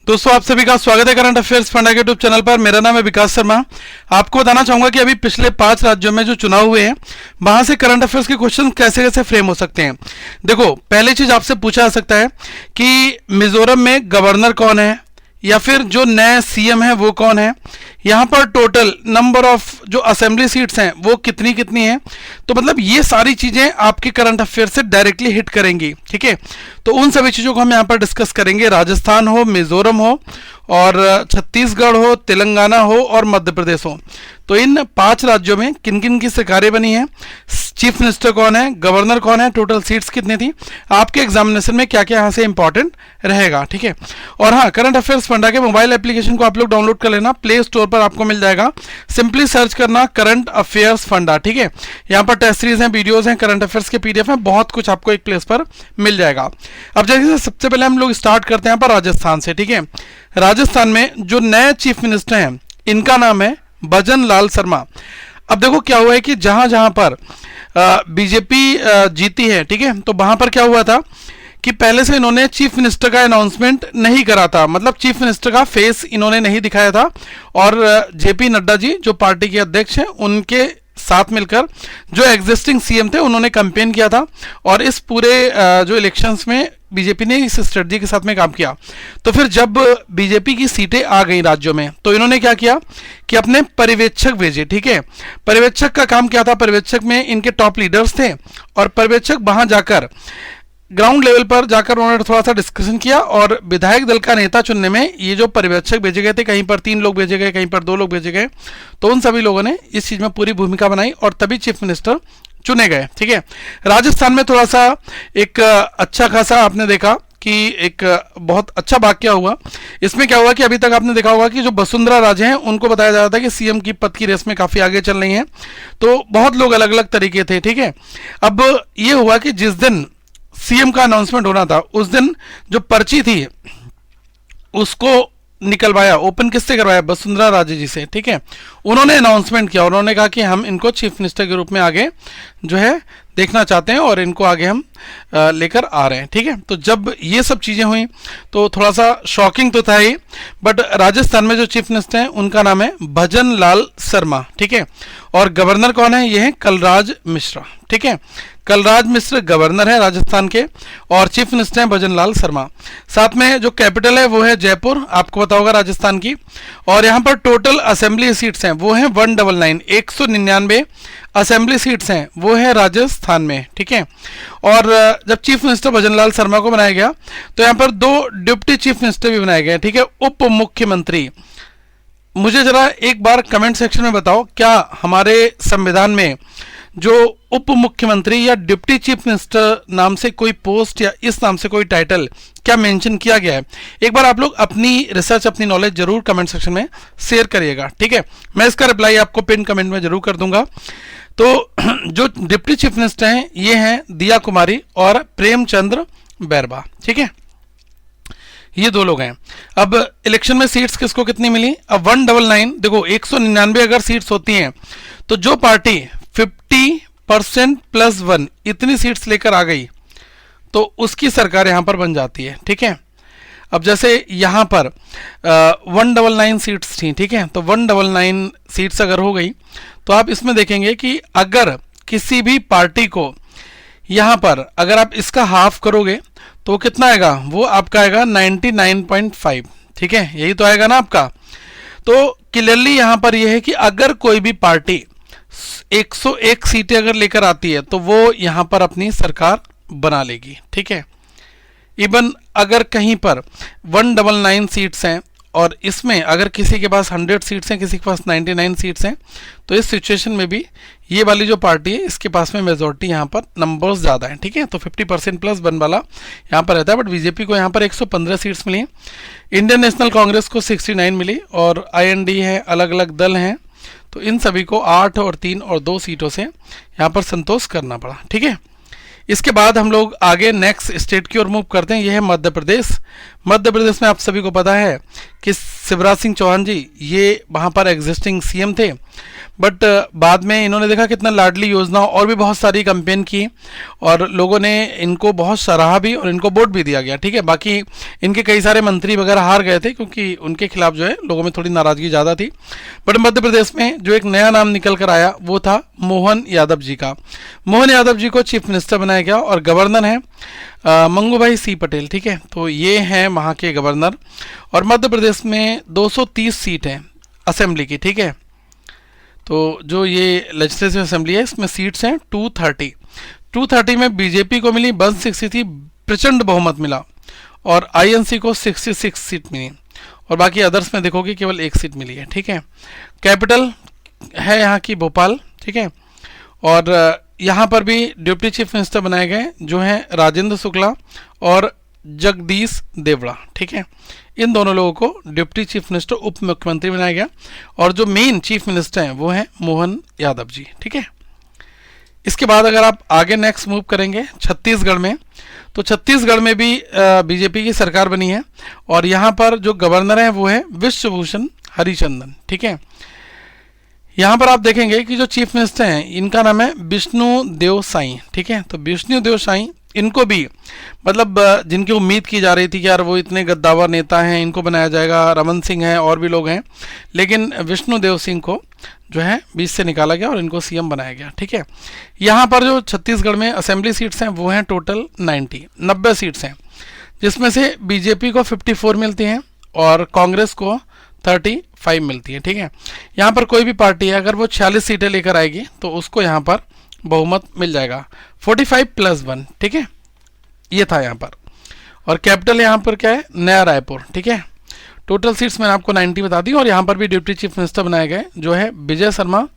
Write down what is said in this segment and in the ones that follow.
दोस्तों, आप सभी का स्वागत है करंट अफेयर्स फंडा के यूट्यूब चैनल पर। मेरा नाम है विकास शर्मा। आपको बताना चाहूंगा कि अभी पिछले 5 राज्यों में जो चुनाव हुए हैं वहां से करंट अफेयर्स के क्वेश्चन कैसे कैसे फ्रेम हो सकते हैं। देखो, पहली चीज आपसे पूछा जा सकता है कि मिजोरम में गवर्नर कौन है, या फिर जो नए सीएम है वो कौन है, यहां पर टोटल नंबर ऑफ जो असेंबली सीट्स हैं वो कितनी कितनी है। तो मतलब ये सारी चीजें आपके करंट अफेयर से डायरेक्टली हिट करेंगी। ठीक है, तो उन सभी चीजों को हम यहां पर डिस्कस करेंगे। राजस्थान हो, मिजोरम हो, और छत्तीसगढ़ हो, तेलंगाना हो और मध्य प्रदेश हो, तो इन 5 राज्यों में किन किन की सरकारें बनी है, चीफ मिनिस्टर कौन है, गवर्नर कौन है, टोटल सीट्स कितनी थी, आपके एग्जामिनेशन में क्या क्या यहां से इंपॉर्टेंट रहेगा। ठीक है, और हाँ, करंट अफेयर्स फंडा के मोबाइल एप्लीकेशन को आप लोग डाउनलोड कर लेना, प्ले स्टोर पर आपको मिल जाएगा। सिंपली सर्च करना करंट अफेयर्स फंडा। ठीक है, यहाँ पर टेस्ट सीरीज हैं, वीडियोस हैं, करंट अफेयर्स के पीडीएफ हैं, बहुत कुछ आपको एक प्लेस पर मिल जाएगा। अब जैसे सबसे पहले हम लोग स्टार्ट करते हैं यहाँ पर राजस्थान से। ठीक है, राजस्थान में जो नए चीफ मिनिस्टर हैं इनका नाम है भजन लाल शर्मा। अब देखो क्या हुआ है कि जहां जहां पर बीजेपी जीती है, ठीक है, तो वहां पर क्या हुआ था कि पहले से इन्होंने चीफ मिनिस्टर का अनाउंसमेंट नहीं करा था, मतलब चीफ मिनिस्टर का फेस इन्होंने नहीं दिखाया था। और जेपी नड्डा जी जो पार्टी के अध्यक्ष हैं उनके साथ मिलकर जो एग्जिस्टिंग सीएम थे उन्होंने कैंपेन किया था, और इस पूरे जो इलेक्शंस में बीजेपी ने इस स्ट्रेटजी के साथ में काम किया। तो फिर जब बीजेपी की सीटें आ गई राज्यों में तो इन्होंने क्या किया कि अपने पर्यवेक्षक भेजे। ठीक है, पर्यवेक्षक का काम क्या था, पर्यवेक्षक में इनके टॉप लीडर्स थे, और पर्यवेक्षक वहां जाकर ग्राउंड लेवल पर जाकर उन्होंने थोड़ा सा डिस्कशन किया, और विधायक दल का नेता चुनने में ये जो पर्यवेक्षक भेजे गए थे, कहीं पर 3 लोग भेजे गए, कहीं पर 2 लोग भेजे गए, तो उन सभी लोगों ने इस चीज में पूरी भूमिका बनाई और तभी चीफ मिनिस्टर चुने गए। ठीक है, राजस्थान में थोड़ा सा एक अच्छा खासा आपने देखा कि एक बहुत अच्छा वाकया हुआ। इसमें क्या हुआ कि अभी तक आपने देखा होगा कि जो वसुंधरा राजे हैं उनको बताया जा रहा था कि सीएम की पद की रेस में काफी आगे चल रही हैं, तो बहुत लोग अलग अलग तरीके थे। ठीक है, अब ये हुआ कि जिस दिन सीएम का अनाउंसमेंट होना था उस दिन जो पर्ची थी उसको निकलवाया, ओपन किससे करवाया, वसुंधरा राजे जी से। ठीक है, उन्होंने अनाउंसमेंट किया, उन्होंने कहा कि हम इनको चीफ मिनिस्टर के रूप में आगे जो है देखना चाहते हैं और इनको आगे हम लेकर आ रहे हैं। ठीक है, तो जब ये सब चीजें हुई तो थोड़ा सा शॉकिंग तो था ही, बट राजस्थान में जो चीफ मिनिस्टर हैं उनका नाम है भजन लाल शर्मा। ठीक है, और गवर्नर कौन है, ये है कलराज मिश्रा। ठीक है, कलराज मिश्र गवर्नर है राजस्थान के, और चीफ मिनिस्टर हैं भजन लाल शर्मा। साथ में जो कैपिटल है वो है जयपुर, आपको पता होगा राजस्थान की। और यहाँ पर टोटल असेंबली सीट्स हैं वो हैं 199, 199 असेंबली सीट्स हैं वो है राजस्थान में। ठीक है, और जब चीफ मिनिस्टर भजन लाल शर्मा को बनाया गया तो यहाँ पर 2 डिप्टी चीफ मिनिस्टर भी बनाए गए। ठीक है, उप मुख्यमंत्री। मुझे जरा एक बार कमेंट सेक्शन में बताओ, क्या हमारे संविधान में जो उप मुख्यमंत्री या डिप्टी चीफ मिनिस्टर नाम से कोई पोस्ट या इस नाम से कोई टाइटल क्या मेंशन किया गया है? एक बार आप लोग अपनी रिसर्च, अपनी नॉलेज जरूर कमेंट सेक्शन में शेयर करिएगा। ठीक है, मैं इसका रिप्लाई आपको पिन कमेंट में जरूर कर दूंगा। तो जो डिप्टी चीफ मिनिस्टर हैं ये हैं दिया कुमारी और प्रेमचंद्र बैरवा। ठीक है, ये 2 लोग हैं। अब इलेक्शन में सीट्स किसको कितनी मिली, अब 199, देखो 199 अगर सीट्स होती हैं तो जो पार्टी 50% + 1 इतनी सीट्स लेकर आ गई तो उसकी सरकार यहां पर बन जाती है। ठीक है, अब जैसे यहां पर 199 सीट्स थी, ठीक है, तो 199 सीट्स अगर हो गई तो आप इसमें देखेंगे कि अगर किसी भी पार्टी को यहां पर अगर आप इसका हाफ करोगे तो कितना आएगा, वो आपका आएगा 99.5। ठीक है, यही तो आएगा ना आपका। तो क्लियरली यहां पर यह है कि अगर कोई भी पार्टी 101 सीटें अगर लेकर आती है तो वो यहां पर अपनी सरकार बना लेगी। ठीक है, इवन अगर कहीं पर 199 सीट्स हैं और इसमें अगर किसी के पास 100 सीट्स हैं, किसी के पास 99 सीट्स हैं, तो इस सिचुएशन में भी ये वाली जो पार्टी है इसके पास में मेजोरिटी यहाँ पर नंबर्स ज़्यादा हैं। ठीक है, तो 50% + 1 वाला यहाँ पर रहता है। बट बीजेपी को यहाँ पर 115 सीट्स मिली, इंडियन नेशनल कांग्रेस को 69 मिली, और IND है, अलग अलग दल हैं, तो इन सभी को 8 और 3 और 2 सीटों से यहाँ पर संतोष करना पड़ा। ठीक है, इसके बाद हम लोग आगे नेक्स्ट स्टेट की ओर मूव करते हैं, यह है मध्य प्रदेश। मध्य प्रदेश में आप सभी को पता है कि शिवराज सिंह चौहान जी ये वहाँ पर एग्जिस्टिंग सीएम थे, बट बाद में इन्होंने देखा कितना लाडली योजना और भी बहुत सारी कैंपेन की और लोगों ने इनको बहुत सराहा भी और इनको वोट भी दिया गया, ठीक है। बाकी इनके कई सारे मंत्री वगैरह हार गए थे क्योंकि उनके खिलाफ जो है लोगों में थोड़ी नाराजगी ज़्यादा थी। बट मध्य प्रदेश में जो एक नया नाम निकल कर आया वो था मोहन यादव जी का। मोहन यादव जी को चीफ मिनिस्टर बनाया गया और गवर्नर हैं मंगूभाई सी पटेल, ठीक है। तो ये हैं वहाँ के गवर्नर। और मध्य प्रदेश में 230 सीट हैं असेंबली की, ठीक है। तो जो ये लेजिस्लेटिव असेंबली है इसमें सीट्स हैं 230 में बीजेपी को मिली 160 थी, प्रचंड बहुमत मिला, और आईएनसी को 66 सीट मिली और बाकी अदर्स में देखोगे केवल 1 सीट मिली है, ठीक है। कैपिटल है यहाँ की भोपाल, ठीक है। और यहाँ पर भी डिप्टी चीफ मिनिस्टर बनाए गए जो हैं राजेंद्र शुक्ला और जगदीश देवड़ा, ठीक है। इन दोनों लोगों को डिप्टी चीफ मिनिस्टर उप मुख्यमंत्री बनाया गया और जो मेन चीफ मिनिस्टर हैं वो हैं मोहन यादव जी, ठीक है। इसके बाद अगर आप आगे नेक्स्ट मूव करेंगे छत्तीसगढ़ में, तो छत्तीसगढ़ में भी बीजेपी की सरकार बनी है और यहाँ पर जो गवर्नर हैं वो है विश्वभूषण हरिचंदन, ठीक है। यहाँ पर आप देखेंगे कि जो चीफ मिनिस्टर हैं इनका नाम है विष्णु देव साई, ठीक है। तो विष्णु देव साई इनको भी मतलब जिनकी उम्मीद की जा रही थी कि यार वो इतने गद्दावर नेता हैं, इनको बनाया जाएगा, रमन सिंह हैं और भी लोग हैं, लेकिन विष्णु देव सिंह को जो है बीच से निकाला गया और इनको सीएम बनाया गया, ठीक है। यहाँ पर जो छत्तीसगढ़ में असेंबली सीट्स हैं वो हैं टोटल 90 सीट्स हैं, जिसमें से बीजेपी को 54 मिलती हैं और कांग्रेस को 35 मिलती है, ठीक है। यहाँ पर कोई भी पार्टी है अगर वो 46 सीटें लेकर आएगी तो उसको यहाँ पर बहुमत मिल जाएगा 45+1, ठीक है। ये था यहाँ पर। और कैपिटल यहाँ पर क्या है, नया रायपुर, ठीक है। टोटल सीट्स मैंने आपको 90 बता दी और यहाँ पर भी डिप्टी चीफ मिनिस्टर बनाए गए जो है विजय शर्मा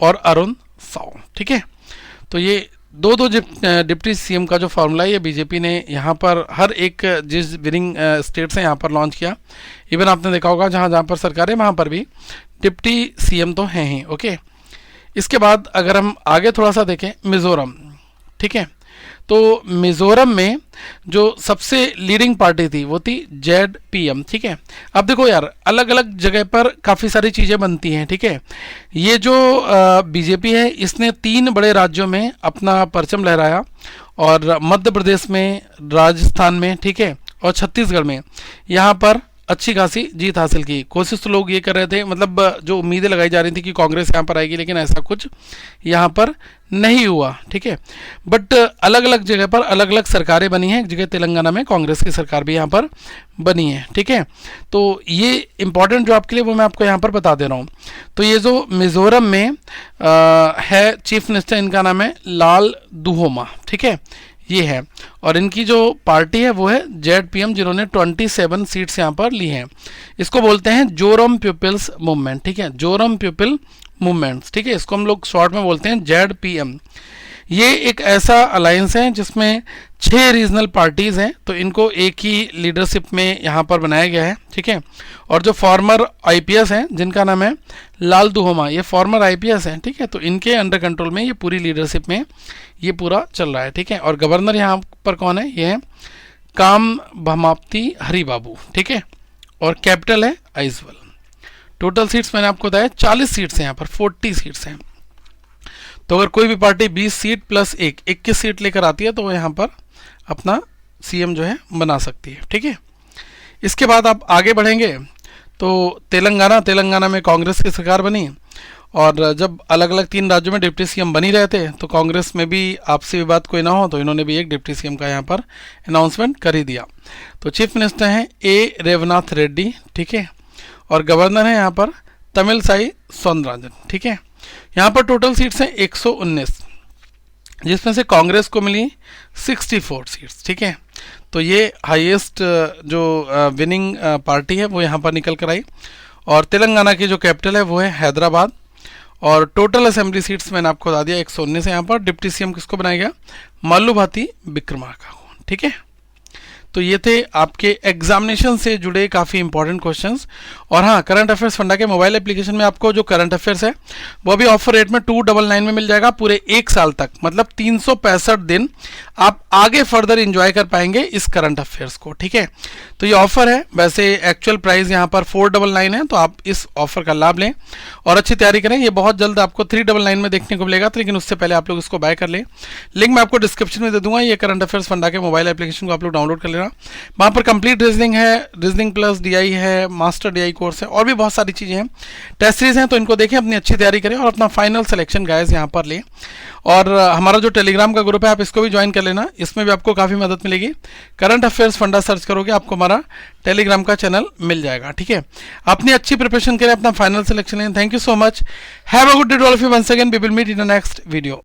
और अरुण साव, ठीक है। तो ये दो डिप्टी सीएम का जो फॉर्मूला है ये बीजेपी ने यहाँ पर हर एक जिस विनिंग स्टेट से यहाँ पर लॉन्च किया। इवन आपने देखा होगा जहाँ जहाँ पर सरकार है वहाँ पर भी डिप्टी सीएम तो हैं ही, ओके। इसके बाद अगर हम आगे थोड़ा सा देखें मिज़ोरम, ठीक है। तो मिज़ोरम में जो सबसे लीडिंग पार्टी थी वो थी ZPM, ठीक है। अब देखो यार अलग अलग जगह पर काफ़ी सारी चीज़ें बनती हैं, ठीक है। ये जो बीजेपी है इसने 3 बड़े राज्यों में अपना परचम लहराया और मध्य प्रदेश में, राजस्थान में, ठीक है, और छत्तीसगढ़ में यहाँ पर अच्छी खासी जीत हासिल की। कोशिश तो लोग ये कर रहे थे, मतलब जो उम्मीदें लगाई जा रही थी कि कांग्रेस यहाँ पर आएगी, लेकिन ऐसा कुछ यहाँ पर नहीं हुआ, ठीक है। बट अलग अलग जगह पर अलग अलग सरकारें बनी हैं। एक जगह तेलंगाना में कांग्रेस की सरकार भी यहाँ पर बनी है, ठीक है। तो ये इंपॉर्टेंट जो आपके लिए वो मैं आपको यहाँ पर बता दे रहा हूँ। तो ये जो मिज़ोरम में है चीफ मिनिस्टर, इनका नाम है लाल दुहोमा, ठीक है, ये है। और इनकी जो पार्टी है वो है ZPM, जिन्होंने 27 सीट्स यहाँ पर ली हैं। इसको बोलते हैं जोरम पीपल्स मूवमेंट, ठीक है, जोरम पीपल मूवमेंट्स, ठीक है। इसको हम लोग शॉर्ट में बोलते हैं ZPM। ये एक ऐसा अलायंस है जिसमें 6 रीजनल पार्टीज़ हैं, तो इनको एक ही लीडरशिप में यहाँ पर बनाया गया है, ठीक है। और जो फॉर्मर IPS हैं जिनका नाम है लाल दुहोमा, ये फॉर्मर IPS हैं, ठीक है। तो इनके अंडर कंट्रोल में ये पूरी लीडरशिप में ये पूरा चल रहा है, ठीक है। और गवर्नर यहाँ पर कौन है, ये है काम भमाप्ती हरि बाबू, ठीक है। और कैपिटल है आइजवल। टोटल सीट्स मैंने आपको बताया 40 सीट्स हैं, यहाँ पर 40 सीट्स हैं। तो अगर कोई भी पार्टी 20 सीट प्लस 1 21 सीट लेकर आती है तो वो यहाँ पर अपना सीएम जो है बना सकती है, ठीक है। इसके बाद आप आगे बढ़ेंगे तो तेलंगाना में कांग्रेस की सरकार बनी और जब अलग अलग 3 राज्यों में डिप्टी सीएम बनी रहे थे तो कांग्रेस में भी आपसी विवाद कोई ना हो तो इन्होंने भी एक डिप्टी सीएम का यहाँ पर अनाउंसमेंट कर ही दिया। तो चीफ मिनिस्टर हैं A रेवनाथ रेड्डी, ठीक है। और गवर्नर है यहाँ पर तमिलसाई सौंदरराजन, ठीक है। यहाँ पर टोटल सीट्स हैं 119, जिसमें से कांग्रेस को मिली 64 सीट्स, ठीक है। तो ये हाईएस्ट जो विनिंग पार्टी है वो यहाँ पर निकल कर आई। और तेलंगाना की जो कैपिटल है वो है हैदराबाद। और टोटल असेंबली सीट्स मैंने आपको बता दिया 119 है। यहाँ पर डिप्टी सीएम किसको बनाया गया, माल्लू भाती विक्रमार्का को, ठीक है। तो ये थे आपके एग्जामिनेशन से जुड़े काफ़ी इंपॉर्टेंट क्वेश्चंस। और हाँ, करंट अफेयर्स फंडा के मोबाइल एप्लीकेशन में आपको जो करंट अफेयर्स है वो भी ऑफर रेट में 299 में मिल जाएगा पूरे 1 साल तक, मतलब 365 दिन आप आगे फर्दर इंजॉय कर पाएंगे इस करंट अफेयर्स को। ठीक है, तो ये ऑफर है। वैसे एक्चुअल प्राइस यहाँ पर 499 है, तो आप इस ऑफर का लाभ लें और अच्छी तैयारी करें। ये बहुत जल्द आपको 399 में देखने को मिलेगा, तो लेकिन उससे पहले आप लोग इसको बाय कर लें। लिंक मैं आपको डिस्क्रिप्शन में दे दूंगा। ये करंट अफेयर्स फंडा के मोबाइल एप्लीकेशन को आप लोग डाउनलोड कर लेना। वहाँ पर कंप्लीट रीजनिंग है, रीजनिंग प्लस DI है, मास्टर DI कोर्स है और भी बहुत सारी चीज़ें हैं, टेस्ट सीरीज हैं। तो इनको देखें, अपनी अच्छी तैयारी करें और अपना फाइनल सिलेक्शन गाइस यहाँ पर लें। और हमारा जो टेलीग्राम का ग्रुप है आप इसको भी ज्वाइन कर लेना, इसमें भी आपको काफ़ी मदद मिलेगी। करंट अफेयर्स फंडा सर्च करोगे आपको हमारा टेलीग्राम का चैनल मिल जाएगा। ठीक है, अपनी अच्छी प्रिपरेशन करें, अपना फाइनल सिलेक्शन लें। Thank you so much, have a good day to all of you. Once again we will meet in the next video.